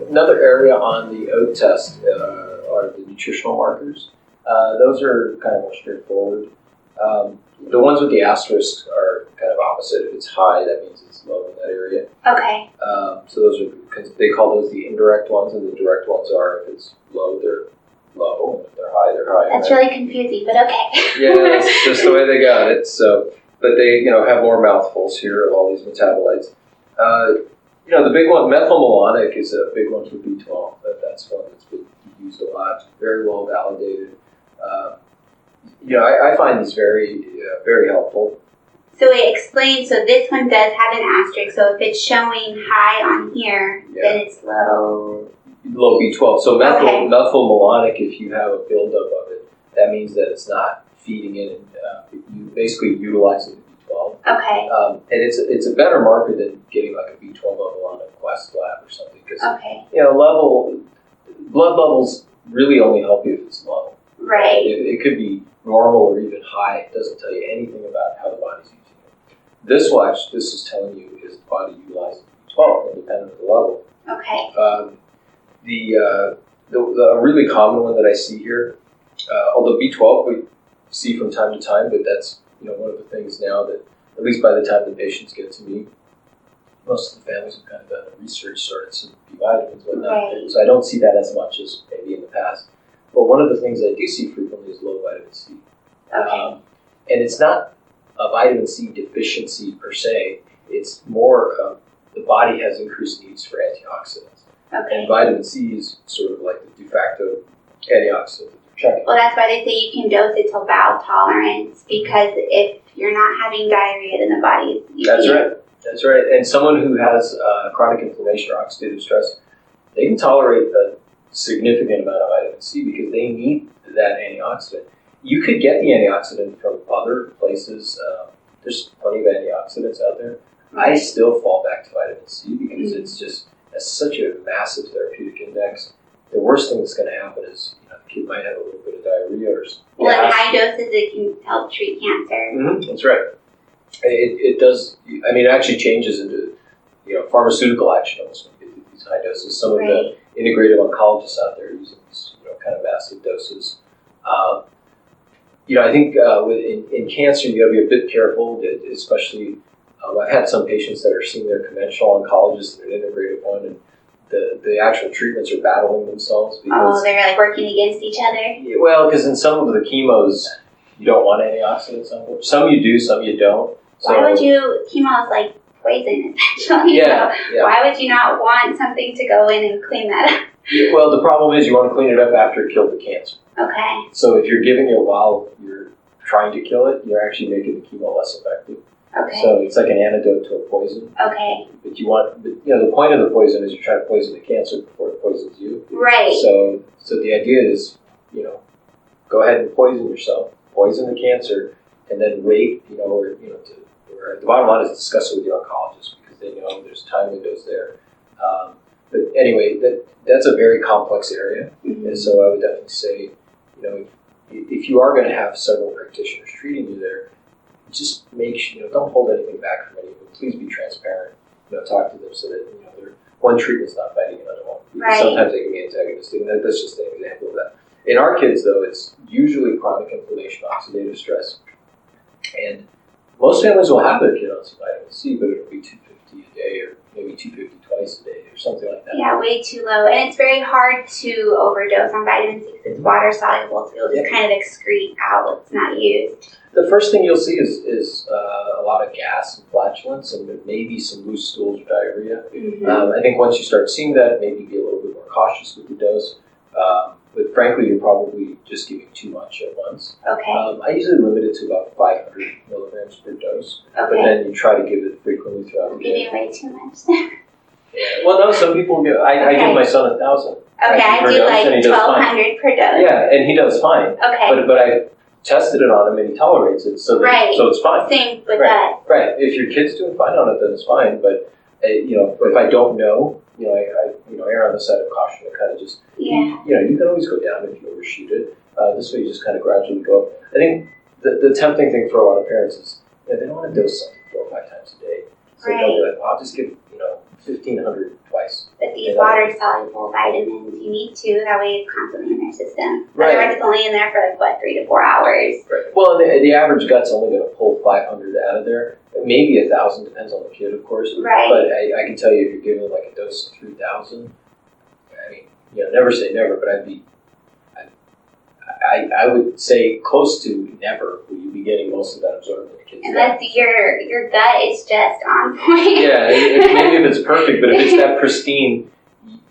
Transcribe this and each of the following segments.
another area on the oat test are the nutritional markers. Those are kind of more straightforward. The ones with the asterisks are kind of opposite. If it's high, that means it's low in that area. Okay. So those are, they call those the indirect ones, and the direct ones are, if it's low, they're low, and if they're high, they're high. That's really confusing, but okay. Yeah, that's just the way they got it. So, but they, have more mouthfuls here of all these metabolites. The big one, methylmalonic, is a big one for B12. That's one that's been used a lot, very well validated. I find these very, very helpful. So it explains, so this one does have an asterisk, so if it's showing high on here, then it's low. Low B12. So methylmalonic, if you have a buildup of it, that means that it's not feeding in and you basically utilizing the B12. Okay. And it's a better marker than getting like a B12 level on a Quest lab or something, because blood levels really only help you if it's low. Right. It could be normal or even high. It doesn't tell you anything about how the body's using it. This is telling you is the body utilizing B12 independent of the level. Okay. The really common one that I see here, although B12 we see from time to time, but that's one of the things now that, at least by the time the patients get to me, most of the families have kind of done the research, started some B vitamins, whatnot. Right. So I don't see that as much as maybe in the past. But one of the things I do see frequently is low vitamin C. Okay. And it's not a vitamin C deficiency per se. It's more the body has increased needs for antioxidants. Okay. And vitamin C is sort of like the de facto antioxidant. Well, that's why they say you can dose it to bowel tolerance, because if you're not having diarrhea, then the body is... That's right. And someone who has chronic inflammation or oxidative stress, they can tolerate a significant amount of vitamin C because they need that antioxidant. You could get the antioxidant from other places. There's plenty of antioxidants out there. I still fall back to vitamin C because it's just such a massive therapeutic index. The worst thing that's going to happen is the kid might have a little bit of diarrhea or well, in high doses it can help treat cancer. Mm-hmm. That's right. It does. I mean, it actually changes into pharmaceutical action almost when you get to these high doses. Some of the integrative oncologists out there using these kind of massive doses. I think in cancer you got to be a bit careful, especially. I've had some patients that are seeing their conventional oncologist and an integrative one, and the actual treatments are battling themselves. Because, they're like working against each other? Well, because in some of the chemos, you don't want antioxidants on board. Some you do, some you don't. So, why would you, chemo is like poison essentially, why would you not want something to go in and clean that up? Yeah, well, the problem is you want to clean it up after it killed the cancer. Okay. So if you're giving it while you're trying to kill it, you're actually making the chemo less effective. Okay. So it's like an antidote to a poison. Okay. But the point of the poison is you're trying to poison the cancer before it poisons you. Right. So the idea is, go ahead and poison yourself, poison the cancer, and then wait, or the bottom line is discuss it with your oncologist because they know there's time windows there. But anyway, that's a very complex area, and so I would definitely say, if you are going to have several practitioners treating you there, just make sure, don't hold anything back from anyone. Please be transparent. Talk to them so that one treatment's not fighting another one. Because sometimes they can be antagonistic, and that's just an example of that. In our kids, though, it's usually chronic inflammation, oxidative stress, and most families will have their kid on some vitamin C, but it'll be 250 a day or maybe 250 twice a day or something like that. Yeah, way too low. And it's very hard to overdose on vitamin C because it's water soluble, so you'll just kind of excrete out what's not used. The first thing you'll see is a lot of gas and flatulence and maybe some loose stools or diarrhea. I think once you start seeing that, maybe be a little bit more cautious with the dose. But frankly, you're probably just giving too much at once. Okay. I usually limit it to about 500 milligrams per dose. Okay. But then you try to give it frequently throughout the day. Giving way too much. Yeah. Well, no, some people give. I give my son 1,000. Okay, I do like 1,200 per dose. Yeah, and he does fine. Okay. But I tested it on him and he tolerates it, so it's fine. Same with that. Right. If your kid's doing fine on it, then it's fine. But if I don't know, I err on the side of caution to kind of just you can always go down if you overshoot it. This way, you just kind of gradually go up. I think the tempting thing for a lot of parents is they don't want to dose something 4 or 5 times a day. So they'll be like, well, I'll just give 1,500 twice. But these water-soluble vitamins, you need to. That way it's constantly in their system. Right. Otherwise, it's only in there for 3 to 4 hours. Right. Well, the average gut's only going to pull 500 out of there. Maybe 1,000, depends on the kid, of course. Right. But I can tell you, if you're giving like a dose of 3,000, I mean, never say never, but I would say close to never will you be getting most of that absorbed in the kid's gut. Unless your gut is just on point. Yeah, maybe if it's perfect, but if it's that pristine,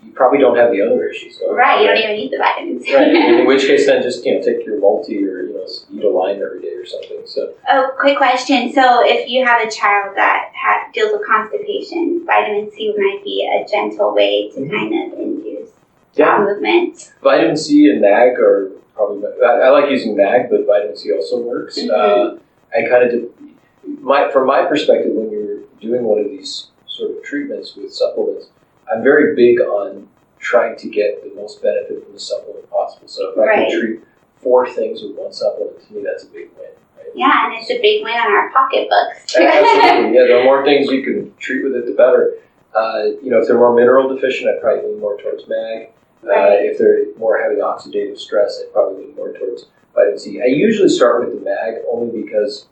you probably don't have the other issues. So, right, you don't even need the vitamins. Right, in which case then just take your multi or eat a lime every day or something. So. Oh, quick question. So if you have a child that deals with constipation, vitamin C might be a gentle way to kind of induce movement. Vitamin C and MAG are probably. I like using MAG, but vitamin C also works. Mm-hmm. I kind of from my perspective, when you're doing one of these sort of treatments with supplements, I'm very big on trying to get the most benefit from the supplement possible. So if I can treat 4 things with one supplement, to me that's a big win. Right? Yeah, and it's a big win on our pocketbooks. Absolutely. Yeah, the more things you can treat with it, the better. If they're more mineral deficient, I'd probably lean more towards MAG. If they're more having oxidative stress, I'd probably lean more towards vitamin C. I usually start with the MAG only because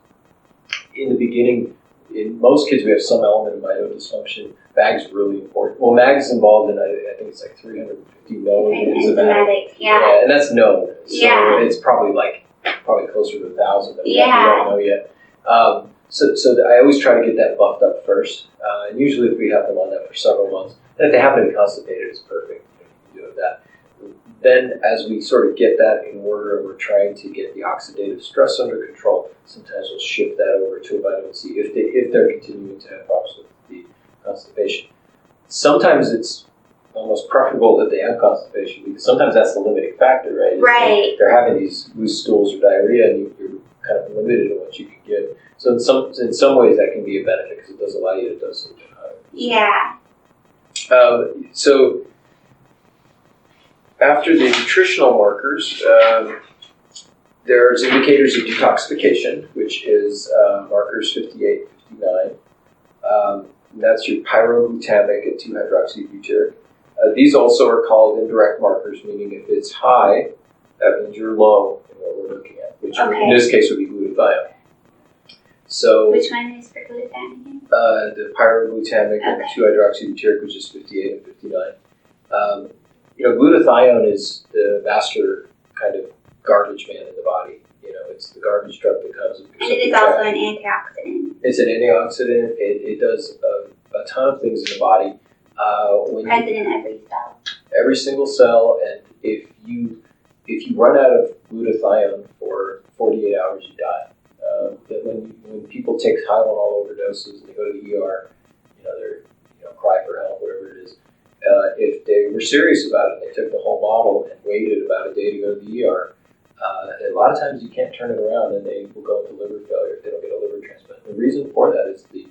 in the beginning, in most kids, we have some element of mito dysfunction. MAG's really important. Well, MAG's involved in, I think it's like 350 million enzymatic. Yeah. And that's known. So it's probably closer to 1,000 that we don't know yet. So I always try to get that buffed up first. And usually if we have them on that for several months, and if they happen to be constipated, it's perfect. You can do that. Then as we sort of get that in order and we're trying to get the oxidative stress under control, sometimes we'll shift that over to a vitamin C if they're continuing to have problems with the constipation. Sometimes it's almost preferable that they have constipation because sometimes that's the limiting factor, right? Right. They're having these loose stools or diarrhea and you're kind of limited in what you can give. So in some ways that can be a benefit because it does allow you to dose it higher. Yeah. So after the nutritional markers, there's indicators of detoxification, which is markers 58, 59. That's your pyroglutamic and 2-hydroxybutyric. These also are called indirect markers, meaning if it's high, that means you're low in what we're looking at, which in this case would be glutathione. So, which one is for glutathione again? The pyroglutamic and 2-hydroxybutyric, which is 58 and 59. Glutathione is the master kind of garbage man in the body. It's the garbage truck that comes. And it is also an antioxidant. It's an antioxidant. It does a ton of things in the body. Present in every cell. Every single cell, and if you run out of glutathione for 48 hours, you die. When people take Tylenol overdoses and they go to the ER, they're cry for help, whatever it is. If they were serious about it, they took the whole bottle and waited about a day to go to the ER. A lot of times you can't turn it around, and they will go into liver failure if they don't get a liver transplant. The reason for that is the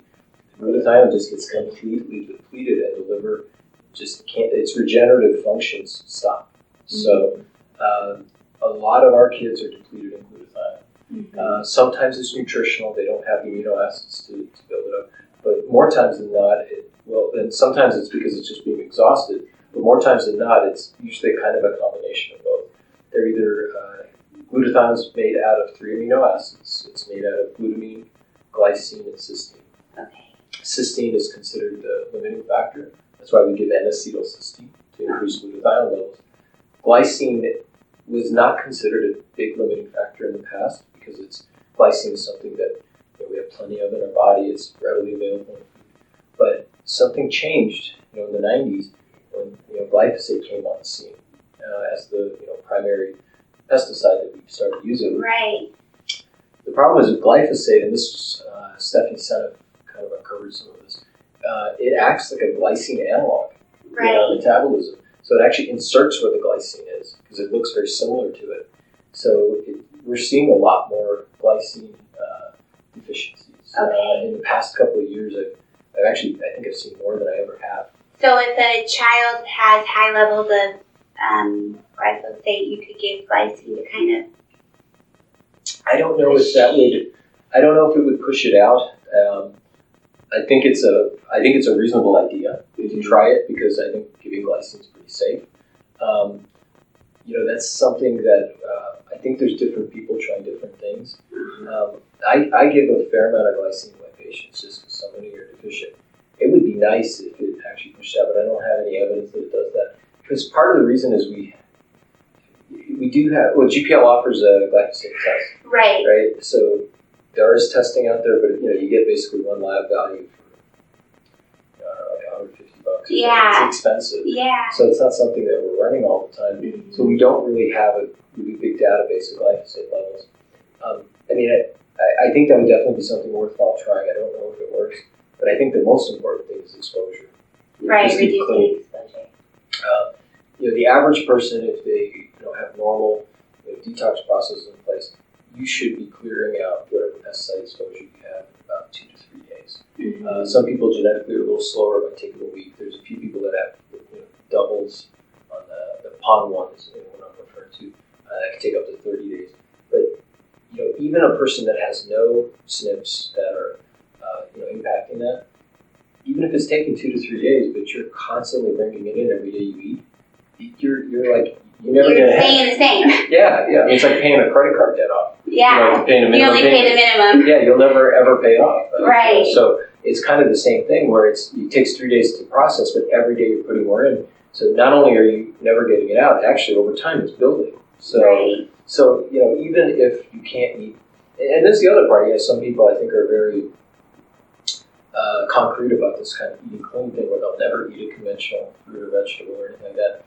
glutathione just gets completely depleted, and the liver just can't. Its regenerative functions stop. Mm-hmm. So a lot of our kids are depleted in glutathione. Mm-hmm. Sometimes it's nutritional; they don't have the amino acids to build it up. But more times than not, and sometimes it's because it's just being exhausted. But more times than not, it's usually kind of a combination of both. They're either glutathione is made out of 3 amino acids. It's made out of glutamine, glycine, and cysteine. Okay. Cysteine is considered the limiting factor. That's why we give N-acetylcysteine to increase glutathione levels. Glycine was not considered a big limiting factor in the past because glycine is something that we have plenty of in our body. It's readily available in food. But something changed, in the 90s when glyphosate came on the scene as the primary pesticide that we started using. Right. The problem is with glyphosate, and this was Stephanie Seneff kind of uncovered some of this. It acts like a glycine analog in metabolism. So it actually inserts where the glycine is because it looks very similar to it. So we're seeing a lot more glycine deficiencies. Okay. In the past couple of years, I think I've seen more than I ever have. So if a child has high levels of glyphosate, you could give glycine to kind of. I don't know if it would push it out. I think it's a reasonable idea to try it because I think giving glycine is pretty safe. That's something that I think there's different people trying different things. I give a fair amount of glycine to my patients just because so many are deficient. It would be nice if it actually pushed out, but I don't have any evidence that it does that. Because part of the reason is we do have, GPL offers a glyphosate test. Right. Right? So there is testing out there, but you get basically one lab value for, like $150. Yeah. It's expensive. Yeah. So it's not something that we're running all the time. Mm-hmm. So we don't really have a really big database of glyphosate levels. I think that would definitely be something worthwhile trying. I don't know if it works, but I think the most important thing is exposure. Right, reducing exposure. The average person, if they have normal detox processes in place, you should be clearing out whatever pesticide exposure you have in about 2 to 3 days. Mm-hmm. Some people genetically are a little slower, might take it a week. There's a few people that have doubles on the PON one is the one I'm referring to. That can take up to 30 days. But even a person that has no SNPs that are impacting that, even if it's taking 2 to 3 days, but you're constantly bringing it in every day you eat, you're never going to staying the same. Yeah. It's like paying a credit card debt off. Yeah. Paying a minimum you only pay the minimum. Yeah, you'll never ever pay it off. Right. So it's kind of the same thing where it takes 3 days to process, but every day you're putting more in. So not only are you never getting it out, actually over time it's building. So right. So even if you can't eat, and this is the other part. Some people I think are very concrete about this kind of eating clean thing, where they'll never eat a conventional fruit or vegetable or anything like that.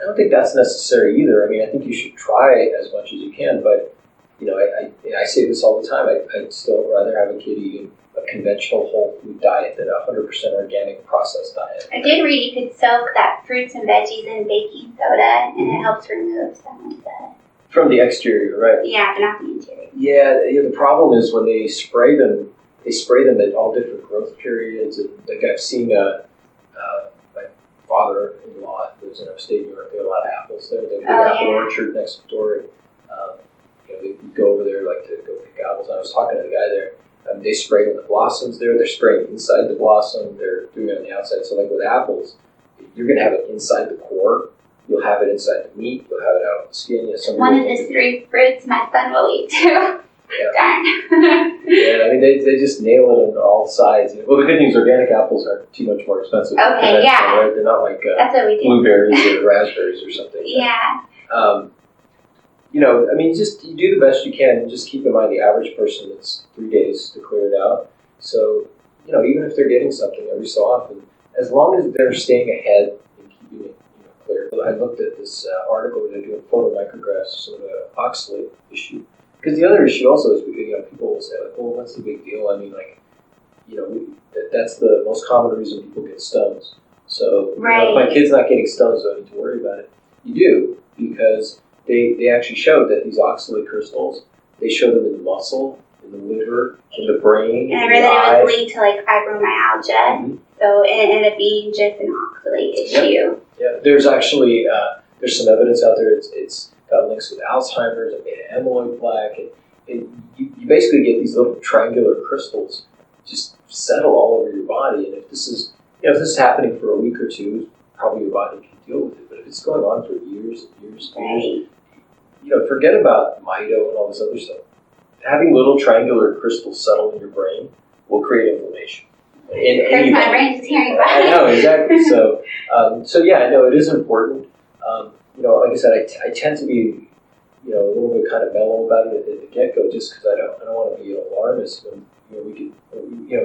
I don't think that's necessary either. I think you should try as much as you can, but I say this all the time. I'd still rather have a kid eating a conventional whole food diet than a 100% organic processed diet. I did read you could soak that fruits and veggies in baking soda, and it helps remove some of the from the exterior, right? Yeah, but not the interior. Yeah, the problem is when they spray them at all different growth periods. And like I've seen my father-in-law lives in upstate New York. They have a lot of apples there. They have a big apple orchard next door. They go over there like to go pick apples. I was talking to the guy there. They spray on the blossoms there. They're spraying inside the blossom. They're doing it on the outside. So like with apples, you're going to have it inside the core. You'll have it inside the meat. You'll have it out on the skin. One of the 3 fruits my son will eat too. Yeah. Darn. Yeah, they just nail it on all sides. Well, the good news, organic apples aren't too much more expensive. Okay, yeah. Right? They're not like that's what we do. Blueberries or raspberries or something. Yeah. Just you do the best you can, and just keep in mind the average person, it's 3 days to clear it out. So, even if they're getting something every so often, as long as they're staying ahead and keeping it clear. I looked at this article where they're doing photomicrographs of the oxalate issue. Because the other issue also is, people will say, like, well, what's the big deal? That's the most common reason people get stones. So, right. If my kid's not getting stones, I don't need to worry about it. You do, because they actually showed that these oxalate crystals, they show them in the muscle, in the liver, in the brain, and I read that it was linked to like fibromyalgia. Mm-hmm. So it ended up being just an oxalate issue. Yeah. There's actually there's some evidence out there. It's got links with Alzheimer's and beta amyloid plaque, and you basically get these little triangular crystals just settle all over your body. And if this is happening for a week or two, probably your body can deal with it. But if it's going on for years and years and years, forget about Mito and all this other stuff. Having little triangular crystals settle in your brain will create inflammation. Hurts my brain just hearing about it. I know, exactly. So it is important. Like I said, I tend to be, a little bit kind of mellow about it at the get-go, just because I don't want to be an alarmist when we're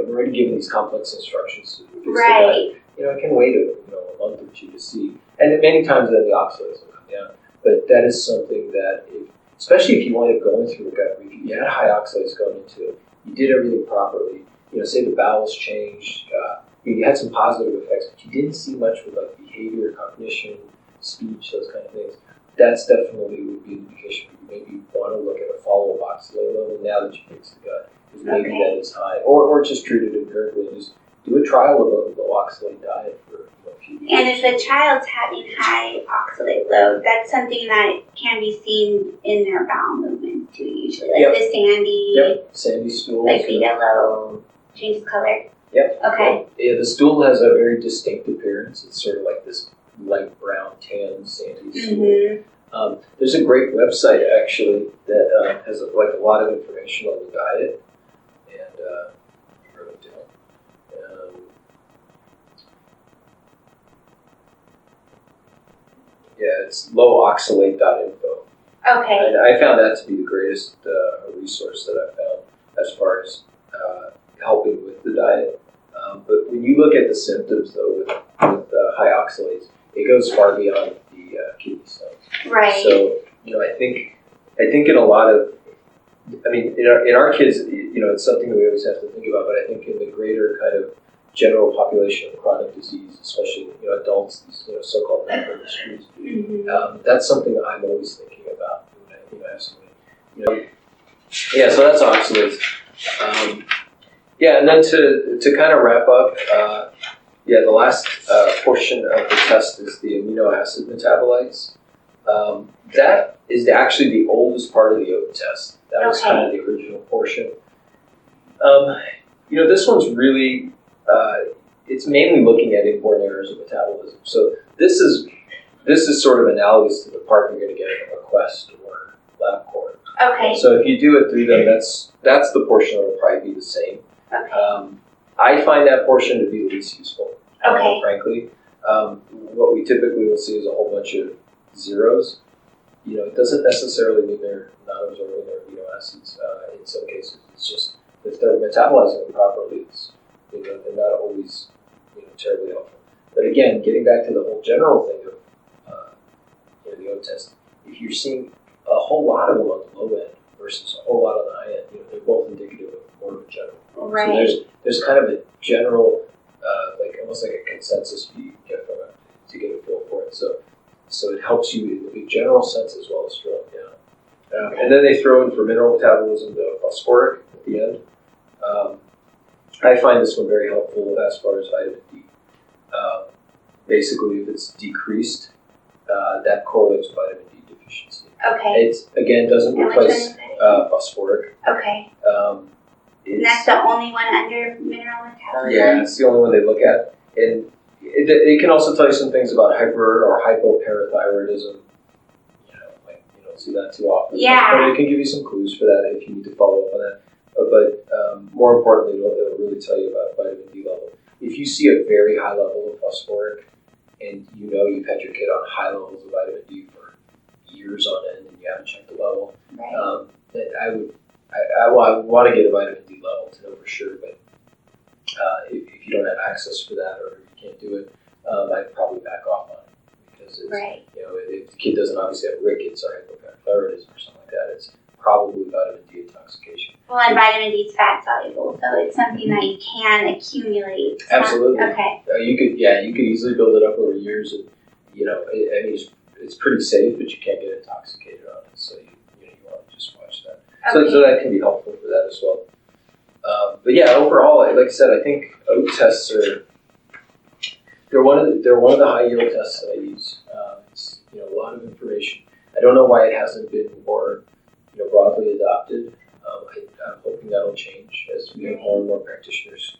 already given these complex instructions to fix right. that. I can wait a month or two to see, and many times then the oxalates will come down. But that is something that, especially if you wind up going through a gut review, you had high oxalates going into it, you did everything properly. Say the bowels changed, you had some positive effects, but you didn't see much with like behavior, cognition, speech, those kind of things. That's definitely would be an indication that you maybe want to look at a follow-up oxalate level now that you fixed the gut, because maybe that is high, or just treat it empirically and just do a trial of a low oxalate diet for a few weeks. And if the child's having high oxalate load, that's something that can be seen in their bowel movement too, usually, like the sandy, sandy stools, like fetal low, changes color. Yep. Okay. Yeah, the stool has a very distinct appearance. It's sort of like this light brown, tan, sandy stool. Mm-hmm. There's a great website actually that has like a lot of information on the diet, and I wrote it down. Yeah, it's lowoxalate.info. Okay. And I found that to be the greatest resource that I found as far as helping with the diet. But when you look at the symptoms, though, with high oxalates, it goes far beyond the kidney stones. Right. So, I think in a lot of, in our kids, it's something that we always have to think about. But I think in the greater kind of general population of chronic disease, especially adults, these so-called medical industries, that's something I'm always thinking about when I have somebody. Yeah, so that's oxalates. And then to kind of wrap up, the last portion of the test is the amino acid metabolites. That is actually the oldest part of the oat test. That was kind of the original portion. This one's really, it's mainly looking at inborn errors of metabolism. So this is sort of analogous to the part you're going to get from a Quest or LabCorp. Okay. So if you do it through them, that's the portion that will probably be the same. Okay. I find that portion to be the least useful. Okay. Frankly, what we typically will see is a whole bunch of zeros. It doesn't necessarily mean they're not absorbing their amino acids. In some cases, it's just if they're metabolizing them properly, it's they're not always terribly helpful. But again, getting back to the whole general thing of the O test, if you're seeing a whole lot of them on the low end versus a whole lot on the high end, they're both indicative of more of a general. Right. So there's kind of a general, almost like a consensus you get from it to get a feel for it. So it helps you in the general sense as well as drilling down. And then they throw in for mineral metabolism the phosphoric at the end. I find this one very helpful as far as vitamin D. Basically, if it's decreased, that correlates with vitamin D deficiency. Okay. It again doesn't replace phosphoric. Okay. And that's the only one under mineral metabolism? Yeah, it's the only one they look at. And it can also tell you some things about hyper or hypoparathyroidism. You don't see that too often. Yeah. But it can give you some clues for that if you need to follow up on that. But more importantly, it'll really tell you about vitamin D level. If you see a very high level of phosphoric and you've had your kid on high levels of vitamin D for years on end and you haven't checked the level, right. I want to get a vitamin D level to know for sure, but if you don't have access for that or you can't do it, I'd probably back off on it because it's, if the kid doesn't obviously have rickets or hypoparathyroidism or something like that, it's probably vitamin D intoxication. Well, and vitamin D is fat soluble, so it's something that you can accumulate. Absolutely. Okay. You could easily build it up over years, and it's pretty safe, but you can't get intoxicated on it, so you want to just watch that. Okay. So that can be helpful for that as well. But yeah, overall, like I said, I think oat tests they're one of the high yield tests that I use. It's a lot of information. I don't know why it hasn't been more broadly adopted. I'm hoping that'll change as we have more and more practitioners.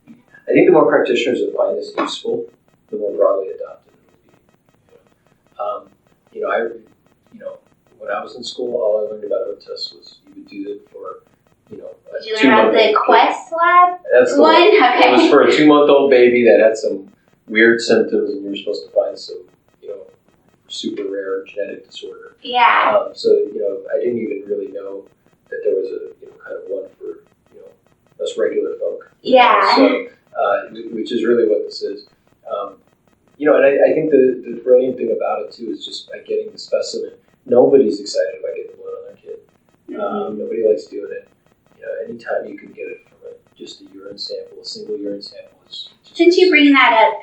I think the more practitioners that find this useful, the more broadly adopted it will be. When I was in school, all I learned about oat tests was you would do it for Did you learn about the Quest Lab? That's the one. Okay. It was for a 2-month-old baby that had some weird symptoms, and you were supposed to find some, super rare genetic disorder. Yeah. So I didn't even really know that there was a kind of one for us regular folk. Yeah. So which is really what this is. And I think the brilliant thing about it too is just by getting the specimen. Nobody's excited about getting blood on their kid. Nobody likes doing it. Anytime you can get it from just a urine sample, a single urine sample is. Since you bring that up,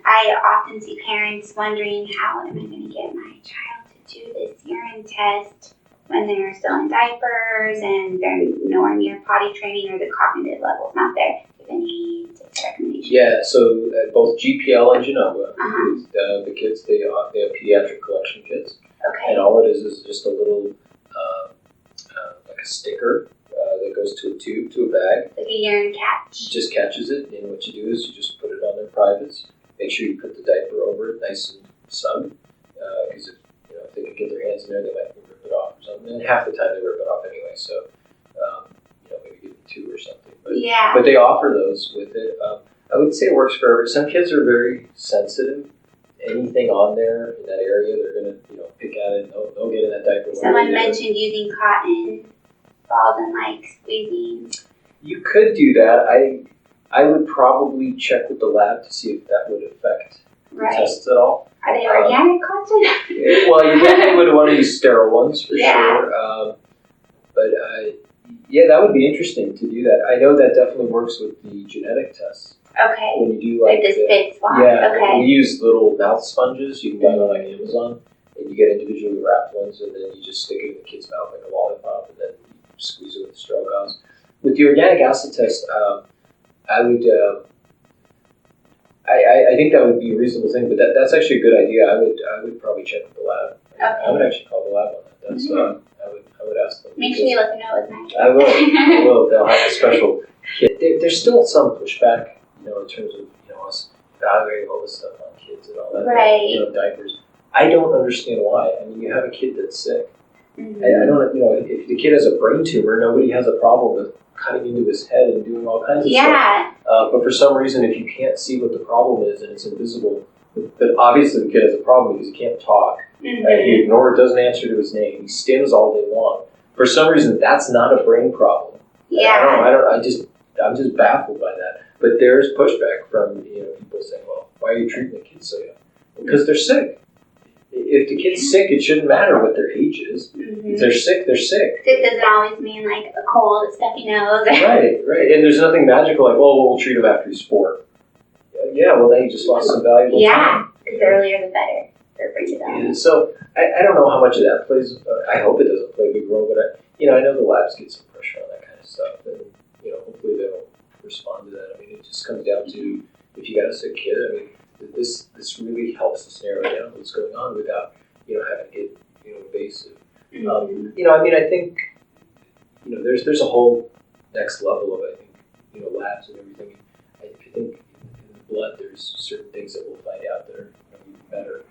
I often see parents wondering how am I going to get my child to do this urine test when they're still in diapers and they're nowhere near potty training or the cognitive level's not there. Do you have any tips or recommendations? Yeah, so at both GPL and Genova, the kids they have pediatric collection kits. Okay. And all it is just a little like a sticker that goes to a tube, to a bag. Like a urine catch. It just catches it, and what you do is you just put it on their privates. Make sure you put the diaper over it, nice and snug, because if they could get their hands in there, they might rip it off or something. And half the time they rip it off anyway, so maybe give them 2 or something. But they offer those with it. I would say it works for everyone. Some kids are very sensitive. Anything on there in that area, they're gonna pick at it. They'll get in that diaper. Someone mentioned using cotton balls and squeezing. You could do that. I would probably check with the lab to see if that would affect the tests at all. Are they organic cotton? Well, you definitely would want to use sterile ones for sure. But that would be interesting to do that. I know that definitely works with the genetic tests. Okay. When you do the spit swab. Yeah. Okay. We use little mouth sponges. You can buy them on Amazon, and you get individually wrapped ones, and then you just stick it in the kid's mouth like a lollipop, and then you squeeze it with the sterile gauze. With the organic acid test, I would. I think that would be a reasonable thing, but that's actually a good idea. I would probably check with the lab. Okay. I would actually call the lab on that. That's I would ask them. Make sure you let them know it's nice. I will. They'll have a special kit. There's still some pushback, in terms of us evaluating all this stuff on kids and all that. Right. Diapers. I don't understand why. I mean, you have a kid that's sick. Mm-hmm. I don't. If the kid has a brain tumor, nobody has a problem with cutting into his head and doing all kinds of stuff. But for some reason, if you can't see what the problem is and it's invisible, but obviously the kid has a problem because he can't talk. Mm-hmm. He ignores, doesn't answer to his name. He stims all day long. For some reason, that's not a brain problem. I'm just baffled by that. But there's pushback from people saying, "Well, why are you treating the kids so young?" Because they're sick. If the kid's sick, it shouldn't matter what their age is. Mm-hmm. If they're sick, they're sick. Sick doesn't always mean a cold, a stuffy nose. Right. And there's nothing magical we'll treat him after he's 4. Yeah, well, then you just lost some valuable time. Because the earlier the better for brain development. And so I don't know how much of that plays. I hope it doesn't play a big role, but I know the labs get some pressure on that kind of stuff, and hopefully they'll respond to that. I mean, it just comes down to if you got a sick kid. I mean, this really helps us narrow down what's going on without having to get invasive. Mm-hmm. I think there's a whole next level of labs and everything. I think in the blood there's certain things that we'll find out that are even better.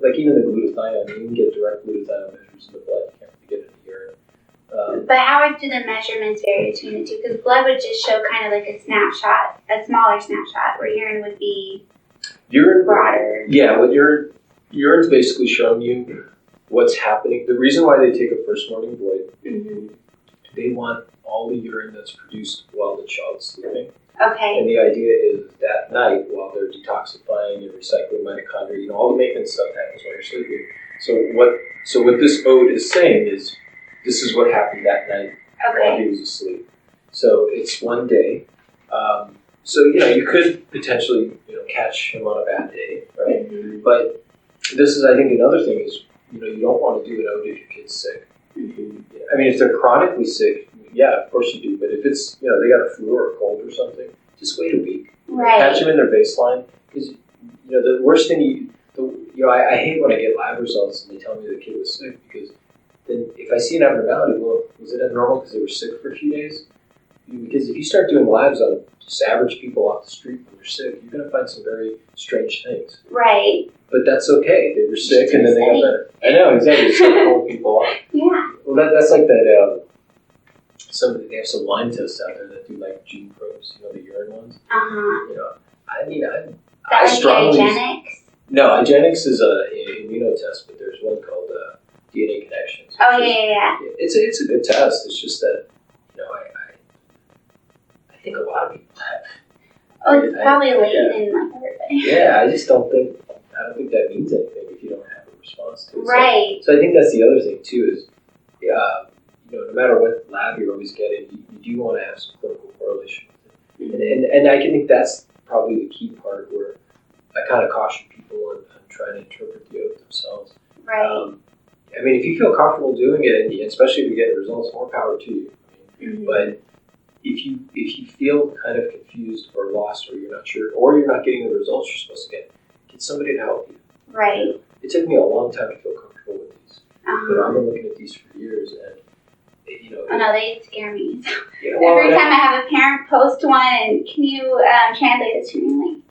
Like even the glutathione. You can get direct glutathione measures in the blood. You can't really get it in the urine. But how do the measurements vary between the two? Because blood would just show kind of like a snapshot, a smaller snapshot, where urine would be broader. Yeah, what urine's basically showing you what's happening. The reason why they take a first morning void, mm-hmm. they want all the urine that's produced while the child's sleeping. Okay. And the idea is that night, while they're detoxifying and recycling mitochondria, all the maintenance stuff happens while you're sleeping. So what this ode is saying is, this is what happened that night while he was asleep. So it's one day. So you could potentially catch him on a bad day, right? Mm-hmm. But this is, I think, another thing is you don't want to do an ode if your kid's sick. Mm-hmm. I mean, if they're chronically sick, yeah, of course you do. But if it's they got a flu or a cold or something, just wait a week. Right. Catch them in their baseline, because the worst thing I hate when I get lab results and they tell me the kid was sick, because then if I see an abnormality, well, was it abnormal because they were sick for a few days? Because if you start doing labs on just average people off the street when they're sick, you're going to find some very strange things. Right. But that's okay. They were sick and then they got better. I know, exactly. Start pulling people off. Yeah. Well, that's like that. They have some line tests out there that do gene probes. The urine ones. I mean, I strongly. Eugenics? No, Eugenics is an immunotest, but there's one called DNA Connections. Oh yeah. It's a good test. It's just that I think a lot of people have. Oh, it's probably late in everybody. Yeah, I don't think that means anything if you don't have a response to it. Right. So I think that's the other thing too is, no matter what lab you're always getting, you do want to have some clinical correlation with it. Mm-hmm. And I can think that's probably the key part where I kind of caution people on trying to interpret the oath themselves. Right. I mean, if you feel comfortable doing it, and especially if you get results, more power to you. Mm-hmm. But if you feel kind of confused or lost, or you're not sure, or you're not getting the results you're supposed to get somebody to help you. Right. It took me a long time to feel comfortable with these. Uh-huh. I've been looking at these for years, and you know. Oh no, they scare me. Yeah, well, Every time I have a parent post one, and can you translate this to me? Like,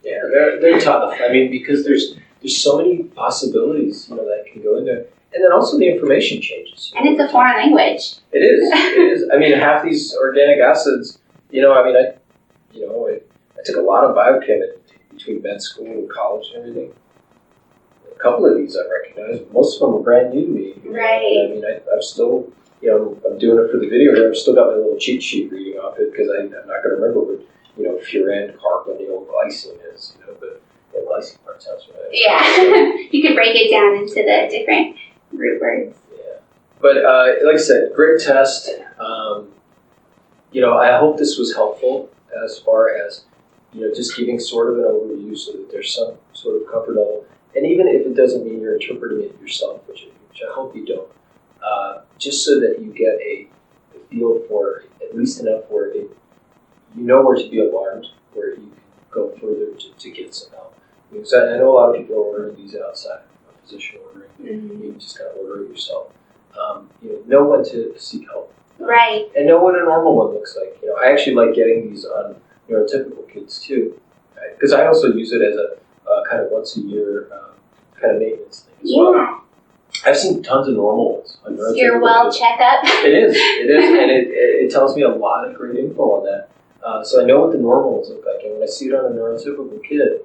yeah, they're tough. I mean, because there's so many possibilities, you know, that can go in there, and then also the information changes. and it's a foreign language. It is. I mean, half these organic acids, you know, I mean, I took a lot of biochem between med school and college and everything. A couple of these I recognize, but most of them are brand new to me. Right. I mean, I'm still, you know, I'm doing it for the video here. I've still got my little cheat sheet reading off it because I'm not going to remember what, you know, furan, carbonyl, glycine is, you know, but yeah, glycine part sounds right. Yeah, you could break it down into the different root words. Yeah. But like I said, great test. You know, I hope this was helpful as far as, you know, just giving sort of an overview so that there's some sort of comfort level. And even if it doesn't mean you're interpreting it yourself, which I hope you don't, just so that you get a feel for at least enough where you know where to be alarmed, where you can go further to get some help. Because I know a lot of people are ordering these outside of physician ordering. Mm-hmm. You can just kind of order it yourself. You know when to seek help. Right. And know what a normal one looks like. You know, I actually like getting these on neurotypical kids too, because I also use it as a kind of once a year kind of maintenance thing as well. I've seen tons of normal ones on neurotypical Your well kids. checkup. It is, and it tells me a lot of great info on that. So I know what the normal ones look like, and when I see it on a neurotypical kid,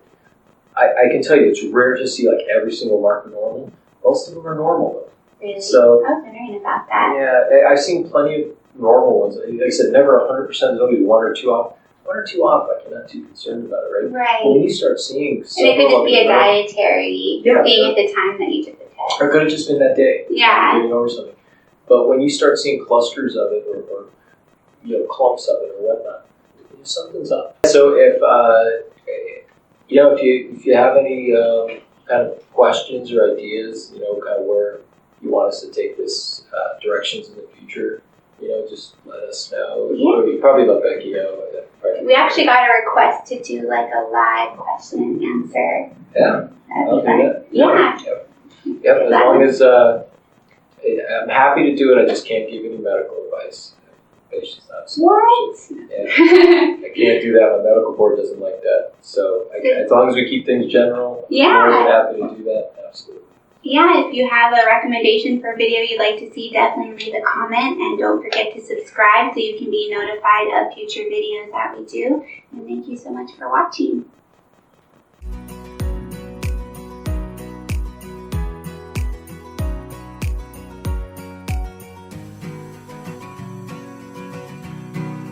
I can tell you it's rare to see like every single marker normal. Most of them are normal though. Really? So, I was wondering about that. Yeah, I've seen plenty of normal ones. Like I said, never 100%. There's only one or two off. One or two off, like, you're not too concerned about it, right? Right. But when you start seeing And it could just be a dietary Yeah. thing at the time that you took the test. or it could have just been that day. Yeah. Getting over something. But when you start seeing clusters of it, or you know, clumps of it, or whatnot, something's up. So if you know, if you have any kind of questions or ideas, you know, kind of where you want us to take this directions in the future, you know, just let us know. Yeah. You probably let Becky know. We actually got a request to do like a live question and answer. Yeah, I'll do that. Yeah. Yep. As long as I'm happy to do it, I just can't give any medical advice. Patients not What? Yeah. I can't do that. My medical board doesn't like that. So as long as we keep things general, Yeah. I'm more than happy to do that. Absolutely. Yeah, if you have a recommendation for a video you'd like to see, definitely leave a comment, and don't forget to subscribe so you can be notified of future videos that we do. And thank you so much for watching.